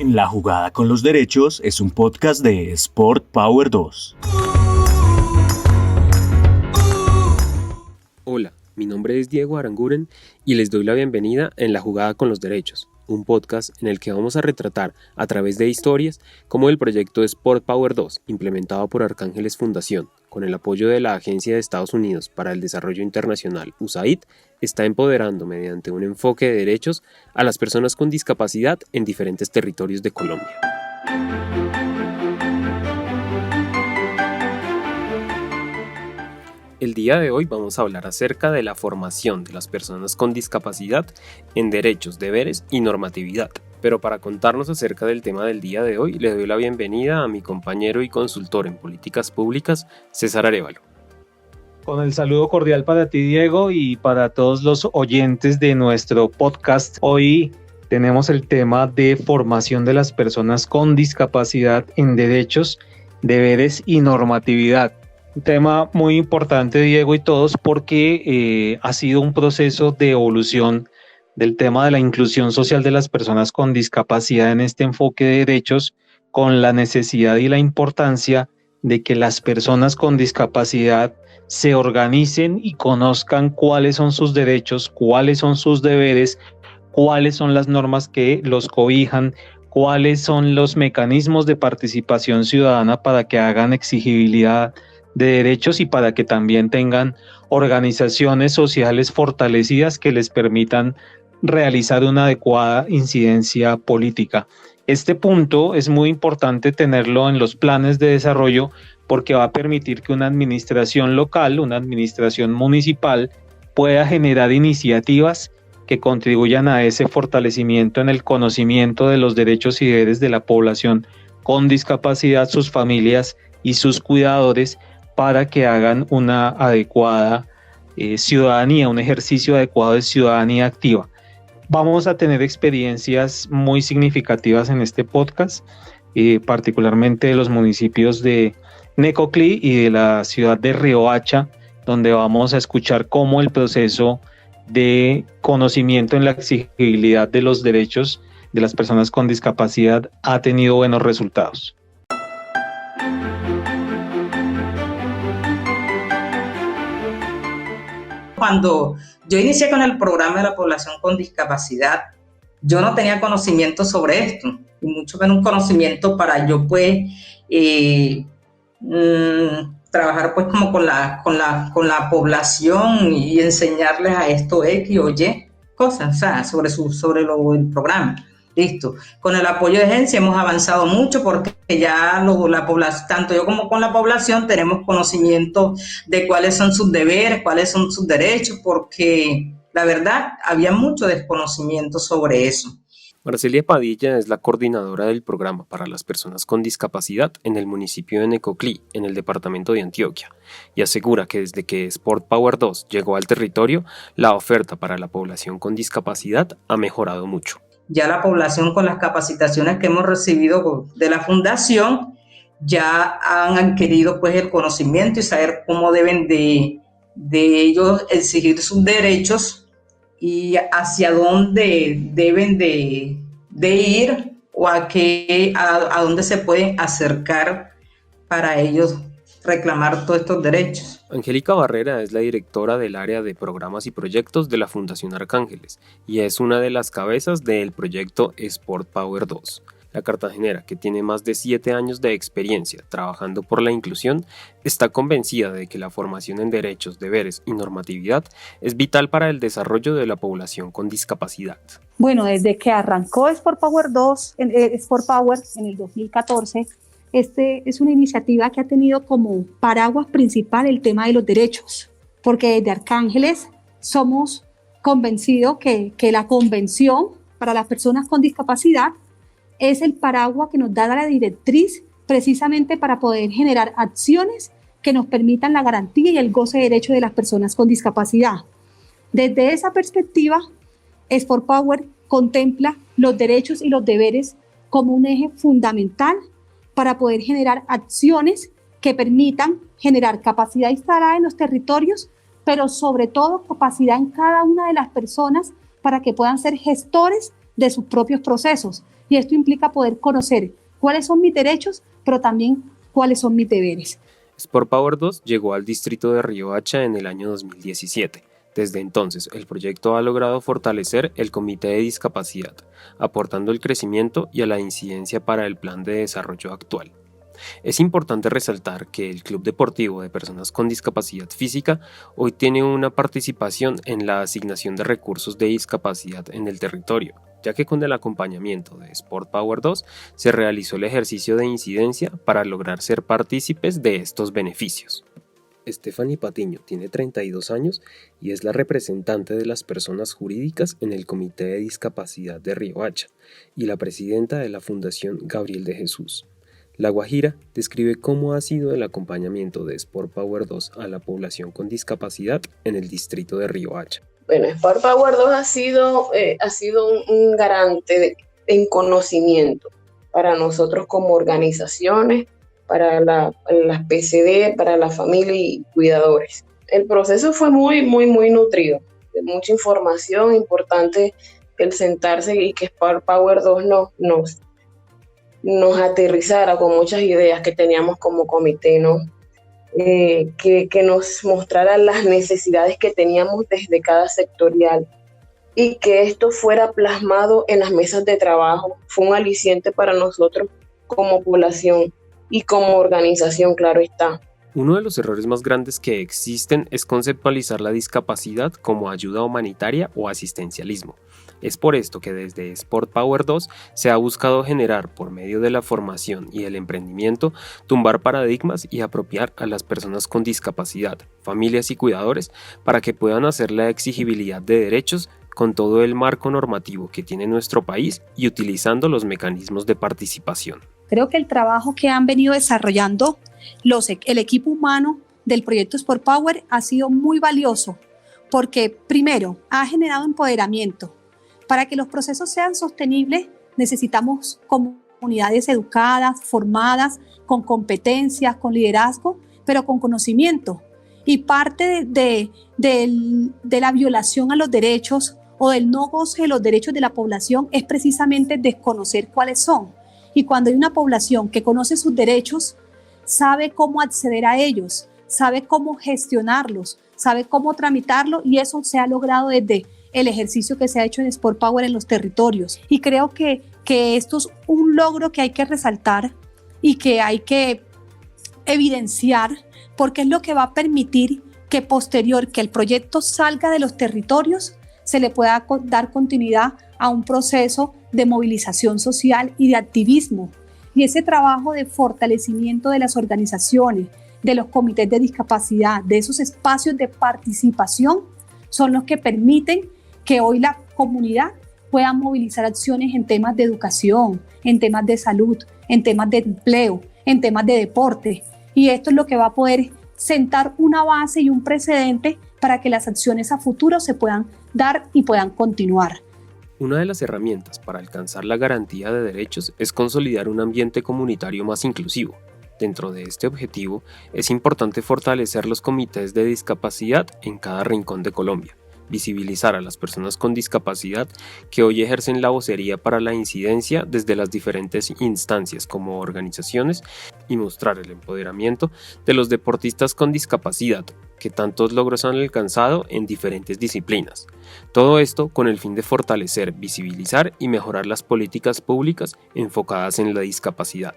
En la jugada con los derechos es un podcast de Sport Power 2. Hola, mi nombre es Diego Aranguren y les doy la bienvenida en La Jugada con los Derechos, un podcast en el que vamos a retratar a través de historias cómo el proyecto Sport Power 2, implementado por Arcángeles Fundación, con el apoyo de la Agencia de Estados Unidos para el Desarrollo Internacional, USAID, está empoderando mediante un enfoque de derechos a las personas con discapacidad en diferentes territorios de Colombia. El día de hoy vamos a hablar acerca de la formación de las personas con discapacidad en derechos, deberes y normatividad. Pero para contarnos acerca del tema del día de hoy, le doy la bienvenida a mi compañero y consultor en políticas públicas, César Arévalo. Con el saludo cordial para ti, Diego, y para todos los oyentes de nuestro podcast. Hoy tenemos el tema de formación de las personas con discapacidad en derechos, deberes y normatividad. Un tema muy importante, Diego, y todos, porque ha sido un proceso de evolución del tema de la inclusión social de las personas con discapacidad en este enfoque de derechos, con la necesidad y la importancia de que las personas con discapacidad se organicen y conozcan cuáles son sus derechos, cuáles son sus deberes, cuáles son las normas que los cobijan, cuáles son los mecanismos de participación ciudadana para que hagan exigibilidad de derechos y para que también tengan organizaciones sociales fortalecidas que les permitan realizar una adecuada incidencia política. Este punto es muy importante tenerlo en los planes de desarrollo porque va a permitir que una administración local, una administración municipal, pueda generar iniciativas que contribuyan a ese fortalecimiento en el conocimiento de los derechos y deberes de la población con discapacidad, sus familias y sus cuidadores, para que hagan una adecuada ciudadanía, un ejercicio adecuado de ciudadanía activa. Vamos a tener experiencias muy significativas en este podcast, particularmente de los municipios de Necoclí y de la ciudad de Riohacha, donde vamos a escuchar cómo el proceso de conocimiento en la exigibilidad de los derechos de las personas con discapacidad ha tenido buenos resultados. Cuando yo inicié con el programa de la población con discapacidad, yo no tenía conocimiento sobre esto, y mucho menos un conocimiento para yo trabajar pues como con la población y enseñarles a esto X o Y cosas, o sea, sobre el programa. Listo. Con el apoyo de agencia hemos avanzado mucho porque ya tanto yo como con la población tenemos conocimiento de cuáles son sus deberes, cuáles son sus derechos, porque la verdad había mucho desconocimiento sobre eso. Marcelia Padilla es la coordinadora del programa para las personas con discapacidad en el municipio de Necoclí, en el departamento de Antioquia, y asegura que desde que Sport Power 2 llegó al territorio, la oferta para la población con discapacidad ha mejorado mucho. Ya la población con las capacitaciones que hemos recibido de la fundación ya han adquirido pues el conocimiento y saber cómo deben de ellos exigir sus derechos y hacia dónde deben de ir o a dónde se pueden acercar para ellos reclamar todos estos derechos. Angélica Barrera es la directora del área de programas y proyectos de la Fundación Arcángeles y es una de las cabezas del proyecto Sport Power 2. La cartagenera, que tiene más de 7 años de experiencia trabajando por la inclusión, está convencida de que la formación en derechos, deberes y normatividad es vital para el desarrollo de la población con discapacidad. Bueno, desde que arrancó Sport Power 2, Sport Power en el 2014, es una iniciativa que ha tenido como paraguas principal el tema de los derechos, porque desde Arcángeles somos convencidos que la Convención para las personas con discapacidad es el paraguas que nos da la directriz precisamente para poder generar acciones que nos permitan la garantía y el goce de derechos de las personas con discapacidad. Desde esa perspectiva, Sport Power contempla los derechos y los deberes como un eje fundamental para poder generar acciones que permitan generar capacidad instalada en los territorios, pero sobre todo capacidad en cada una de las personas para que puedan ser gestores de sus propios procesos. Y esto implica poder conocer cuáles son mis derechos, pero también cuáles son mis deberes. Sport Power 2 llegó al distrito de Riohacha en el año 2017. Desde entonces, el proyecto ha logrado fortalecer el Comité de Discapacidad, aportando el crecimiento y a la incidencia para el plan de desarrollo actual. Es importante resaltar que el Club Deportivo de Personas con Discapacidad Física hoy tiene una participación en la asignación de recursos de discapacidad en el territorio, ya que con el acompañamiento de Sport Power 2 se realizó el ejercicio de incidencia para lograr ser partícipes de estos beneficios. Stephanie Patiño tiene 32 años y es la representante de las personas jurídicas en el Comité de Discapacidad de Riohacha y la presidenta de la Fundación Gabriel de Jesús. La Guajira describe cómo ha sido el acompañamiento de Sport Power 2 a la población con discapacidad en el distrito de Riohacha. Bueno, Sport Power 2 ha sido un garante en conocimiento para nosotros como organizaciones, para las PCD, para la familia y cuidadores. El proceso fue muy nutrido, de mucha información, importante el sentarse y que Sport Power 2 nos aterrizara con muchas ideas que teníamos como comité, ¿no? Que nos mostrara las necesidades que teníamos desde cada sectorial y que esto fuera plasmado en las mesas de trabajo. Fue un aliciente para nosotros como población y como organización, claro está. Uno de los errores más grandes que existen es conceptualizar la discapacidad como ayuda humanitaria o asistencialismo. Es por esto que desde Sport Power 2 se ha buscado generar, por medio de la formación y el emprendimiento, tumbar paradigmas y apropiar a las personas con discapacidad, familias y cuidadores para que puedan hacer la exigibilidad de derechos con todo el marco normativo que tiene nuestro país y utilizando los mecanismos de participación. Creo que el trabajo que han venido desarrollando el equipo humano del proyecto Sport Power ha sido muy valioso porque, primero, ha generado empoderamiento. Para que los procesos sean sostenibles, necesitamos comunidades educadas, formadas, con competencias, con liderazgo, pero con conocimiento. Y parte de la violación a los derechos o del no goce de los derechos de la población es precisamente desconocer cuáles son. Y cuando hay una población que conoce sus derechos, sabe cómo acceder a ellos, sabe cómo gestionarlos, sabe cómo tramitarlo, y eso se ha logrado desde el ejercicio que se ha hecho en Sport Power en los territorios. Y creo que esto es un logro que hay que resaltar y que hay que evidenciar, porque es lo que va a permitir que posterior que el proyecto salga de los territorios, se le pueda dar continuidad a un proceso de movilización social y de activismo. Y ese trabajo de fortalecimiento de las organizaciones, de los comités de discapacidad, de esos espacios de participación, son los que permiten que hoy la comunidad pueda movilizar acciones en temas de educación, en temas de salud, en temas de empleo, en temas de deporte. Y esto es lo que va a poder sentar una base y un precedente para que las acciones a futuro se puedan dar y puedan continuar. Una de las herramientas para alcanzar la garantía de derechos es consolidar un ambiente comunitario más inclusivo. Dentro de este objetivo, es importante fortalecer los comités de discapacidad en cada rincón de Colombia, visibilizar a las personas con discapacidad que hoy ejercen la vocería para la incidencia desde las diferentes instancias como organizaciones y mostrar el empoderamiento de los deportistas con discapacidad que tantos logros han alcanzado en diferentes disciplinas. Todo esto con el fin de fortalecer, visibilizar y mejorar las políticas públicas enfocadas en la discapacidad.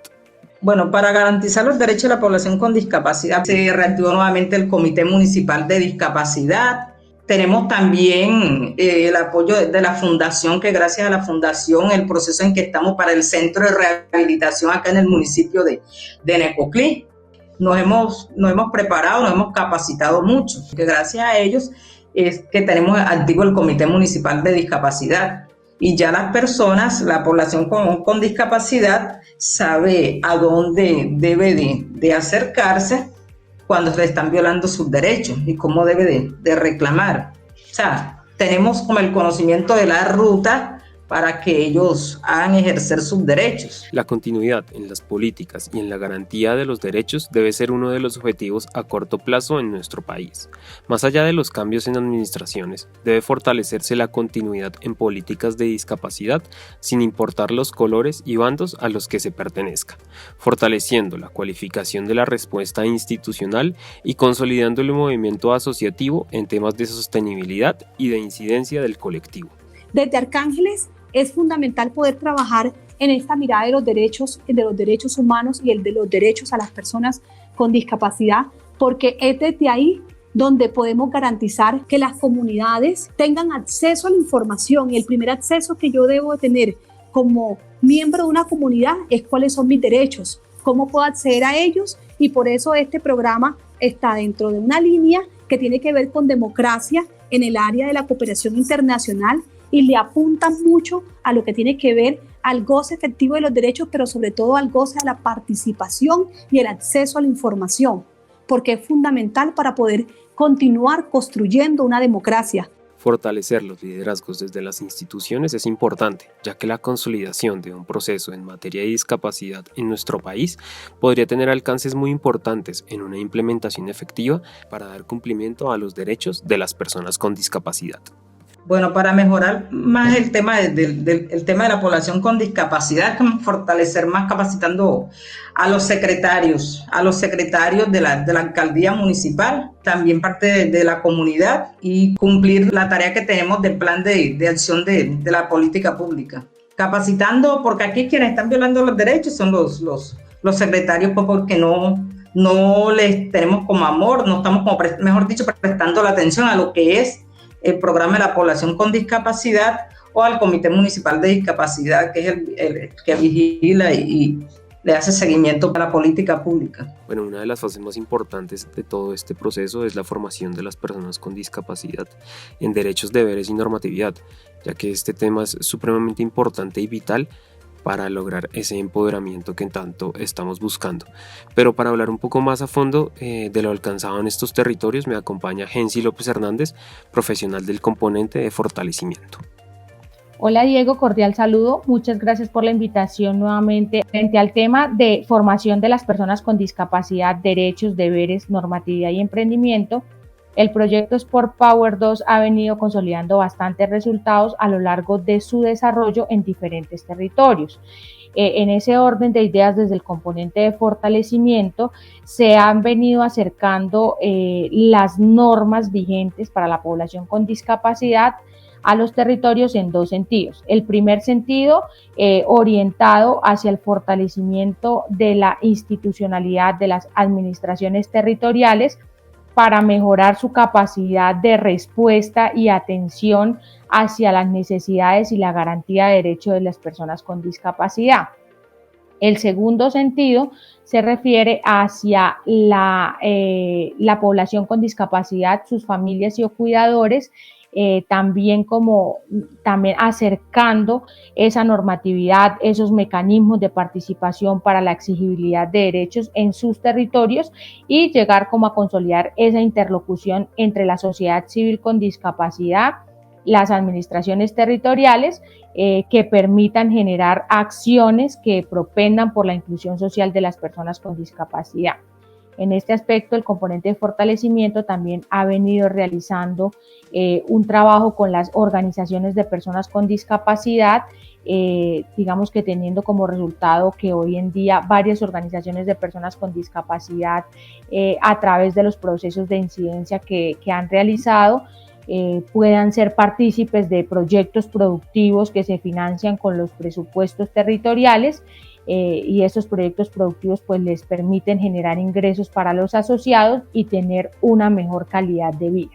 Bueno, para garantizar los derechos de la población con discapacidad, se reactivó nuevamente el Comité Municipal de Discapacidad. Tenemos también el apoyo de la Fundación, que gracias a la Fundación, el proceso en que estamos para el Centro de Rehabilitación acá en el municipio de Necoclí, nos hemos preparado, nos hemos capacitado mucho, que gracias a ellos es que tenemos activo el Comité Municipal de Discapacidad. Y ya las personas, la población con discapacidad, sabe a dónde debe de acercarse cuando se están violando sus derechos y cómo debe de reclamar. O sea, tenemos como el conocimiento de la ruta para que ellos hagan ejercer sus derechos. La continuidad en las políticas y en la garantía de los derechos debe ser uno de los objetivos a corto plazo en nuestro país. Más allá de los cambios en administraciones, debe fortalecerse la continuidad en políticas de discapacidad sin importar los colores y bandos a los que se pertenezca, fortaleciendo la cualificación de la respuesta institucional y consolidando el movimiento asociativo en temas de sostenibilidad y de incidencia del colectivo. Desde Arcángeles es fundamental poder trabajar en esta mirada de los derechos humanos y el de los derechos a las personas con discapacidad, porque es desde ahí donde podemos garantizar que las comunidades tengan acceso a la información, y el primer acceso que yo debo tener como miembro de una comunidad es cuáles son mis derechos, cómo puedo acceder a ellos, y por eso este programa está dentro de una línea que tiene que ver con democracia en el área de la cooperación internacional, y le apuntan mucho a lo que tiene que ver al goce efectivo de los derechos, pero sobre todo al goce de la participación y el acceso a la información, porque es fundamental para poder continuar construyendo una democracia. Fortalecer los liderazgos desde las instituciones es importante, ya que la consolidación de un proceso en materia de discapacidad en nuestro país podría tener alcances muy importantes en una implementación efectiva para dar cumplimiento a los derechos de las personas con discapacidad. Bueno, para mejorar más el tema el tema de la población con discapacidad, fortalecer más capacitando a los secretarios de la alcaldía municipal, también parte de la comunidad, y cumplir la tarea que tenemos del plan de acción de la política pública. Capacitando, porque aquí quienes están violando los derechos son los secretarios, porque no les tenemos como amor, no estamos como, mejor dicho, prestando la atención a lo que es el programa de la población con discapacidad o al Comité Municipal de Discapacidad, que es el que vigila y le hace seguimiento a la política pública. Bueno, una de las fases más importantes de todo este proceso es la formación de las personas con discapacidad en derechos, deberes y normatividad, ya que este tema es supremamente importante y vital para lograr ese empoderamiento que tanto estamos buscando. Pero para hablar un poco más a fondo de lo alcanzado en estos territorios, me acompaña Jensi López Hernández, profesional del componente de fortalecimiento. Hola Diego, cordial saludo. Muchas gracias por la invitación nuevamente frente al tema de formación de las personas con discapacidad, derechos, deberes, normatividad y emprendimiento. El proyecto Sport Power 2 ha venido consolidando bastantes resultados a lo largo de su desarrollo en diferentes territorios. En ese orden de ideas, desde el componente de fortalecimiento, se han venido acercando las normas vigentes para la población con discapacidad a los territorios en dos sentidos. El primer sentido, orientado hacia el fortalecimiento de la institucionalidad de las administraciones territoriales, para mejorar su capacidad de respuesta y atención hacia las necesidades y la garantía de derechos de las personas con discapacidad. El segundo sentido se refiere hacia la población con discapacidad, sus familias y o cuidadores, también acercando esa normatividad, esos mecanismos de participación para la exigibilidad de derechos en sus territorios, y llegar como a consolidar esa interlocución entre la sociedad civil con discapacidad, las administraciones territoriales, que permitan generar acciones que propendan por la inclusión social de las personas con discapacidad. En este aspecto, el componente de fortalecimiento también ha venido realizando un trabajo con las organizaciones de personas con discapacidad, digamos que teniendo como resultado que hoy en día varias organizaciones de personas con discapacidad, a través de los procesos de incidencia que han realizado, puedan ser partícipes de proyectos productivos que se financian con los presupuestos territoriales, y estos proyectos productivos pues les permiten generar ingresos para los asociados y tener una mejor calidad de vida.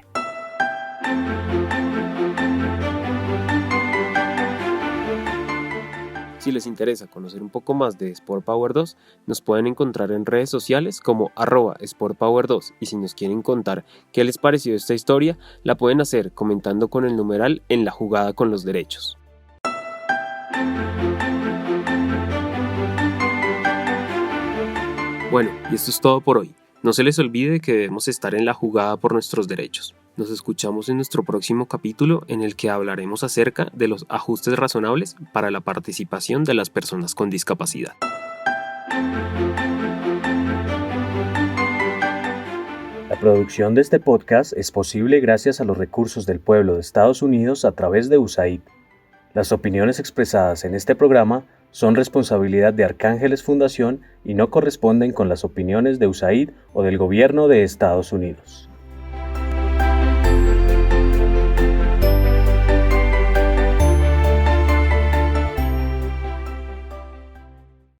Si les interesa conocer un poco más de Sport Power 2, nos pueden encontrar en redes sociales como @SportPower2, y si nos quieren contar qué les pareció esta historia, la pueden hacer comentando con el numeral en la jugada con los derechos. Bueno, y esto es todo por hoy. No se les olvide que debemos estar en la jugada por nuestros derechos. Nos escuchamos en nuestro próximo capítulo en el que hablaremos acerca de los ajustes razonables para la participación de las personas con discapacidad. La producción de este podcast es posible gracias a los recursos del pueblo de Estados Unidos a través de USAID. Las opiniones expresadas en este programa son responsabilidad de Arcángeles Fundación y no corresponden con las opiniones de USAID o del Gobierno de Estados Unidos.